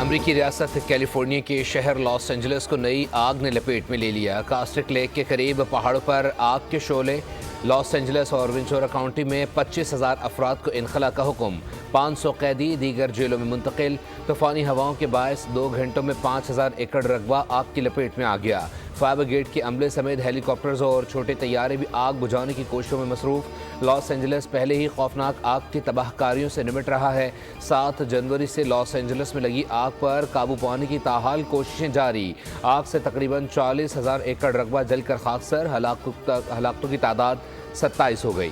امریکی ریاست کیلیفورنیا کے شہر لاس اینجلس کو نئی آگ نے لپیٹ میں لے لیا۔ کاسٹک لیک کے قریب پہاڑوں پر آگ کے شعلے۔ لاس اینجلس اور ونچورا کاؤنٹی میں 25,000 افراد کو انخلا کا حکم۔ 500 قیدی دیگر جیلوں میں منتقل۔ طوفانی ہواؤں کے باعث 2 گھنٹوں میں 5,000 ایکڑ رقبہ آگ کی لپیٹ میں آ گیا۔ فائر بریگیڈ کے عملے سمیت ہیلی کاپٹرز اور چھوٹے طیارے بھی آگ بجھانے کی کوششوں میں مصروف۔ لاس اینجلس پہلے ہی خوفناک آگ کی تباہ کاریوں سے نمٹ رہا ہے۔ 7 جنوری سے لاس اینجلس میں لگی آگ پر قابو پانے کی تاحال کوششیں جاری۔ آگ سے تقریباً 40,000 ایکڑ رقبہ جل کر خاکسار، ہلاکتوں کی تعداد 27 ہو گئی۔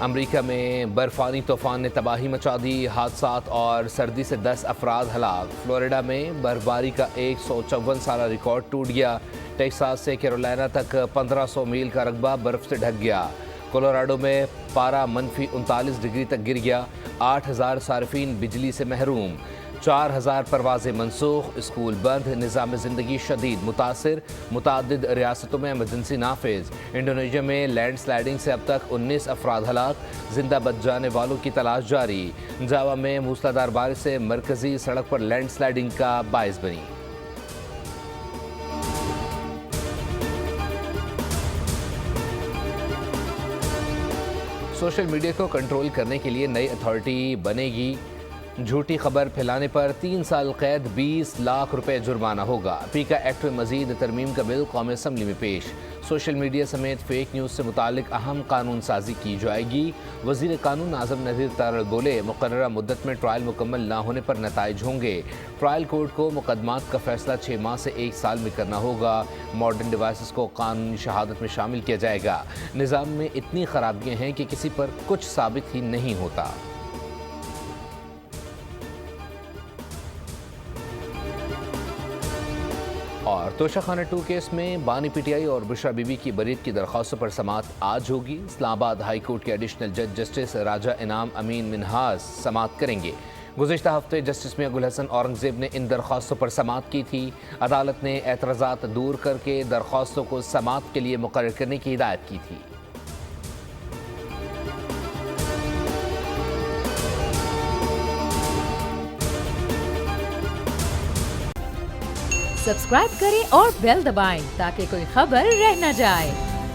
امریکہ میں برفانی طوفان نے تباہی مچا دی۔ حادثات اور سردی سے 10 افراد ہلاک۔ فلوریڈا میں برفباری کا 154 سالہ ریکارڈ ٹوٹ گیا۔ ٹیکساس سے کیرولینا تک 1500 میل کا رقبہ برف سے ڈھک گیا۔ کولوراڈو میں پارہ -39 ڈگری تک گر گیا۔ 8,000 صارفین بجلی سے محروم۔ 4,000 پروازیں منسوخ۔ اسکول بند۔ نظام زندگی شدید متاثر۔ متعدد ریاستوں میں ایمرجنسی نافذ۔ انڈونیشیا میں لینڈ سلائیڈنگ سے اب تک 19 افراد ہلاک۔ زندہ بچ جانے والوں کی تلاش جاری۔ جاوا میں موسلادھار بارش سے مرکزی سڑک پر لینڈ سلائیڈنگ کا باعث بنی۔ سوشل میڈیا کو کنٹرول کرنے کے لیے نئی اتھارٹی بنے گی۔ جھوٹی خبر پھیلانے پر 3 سال قید، 20 لاکھ روپے جرمانہ ہوگا۔ پیکا ایکٹ میں مزید ترمیم کا بل قومی اسمبلی میں پیش۔ سوشل میڈیا سمیت فیک نیوز سے متعلق اہم قانون سازی کی جائے گی۔ وزیر قانون اعظم نذیر تارڑ بولے، مقررہ مدت میں ٹرائل مکمل نہ ہونے پر نتائج ہوں گے۔ ٹرائل کورٹ کو مقدمات کا فیصلہ 6 ماہ سے 1 سال میں کرنا ہوگا۔ ماڈرن ڈیوائسز کو قانونی شہادت میں شامل کیا جائے گا۔ نظام میں اتنی خرابیاں ہیں کہ کسی پر کچھ ثابت ہی نہیں ہوتا۔ اور توشہ خانہ 2 کیس میں بانی پی ٹی آئی اور بشرا بی بی کی برید کی درخواستوں پر سماعت آج ہوگی۔ اسلام آباد ہائی کورٹ کے ایڈیشنل جج جسٹس راجہ انعام امین منہاس سماعت کریں گے۔ گزشتہ ہفتے جسٹس میاں گل حسن اورنگزیب نے ان درخواستوں پر سماعت کی تھی۔ عدالت نے اعتراضات دور کر کے درخواستوں کو سماعت کے لیے مقرر کرنے کی ہدایت کی تھی۔ سبسکرائب کریں اور بیل دبائیں تاکہ کوئی خبر رہ نہ جائے۔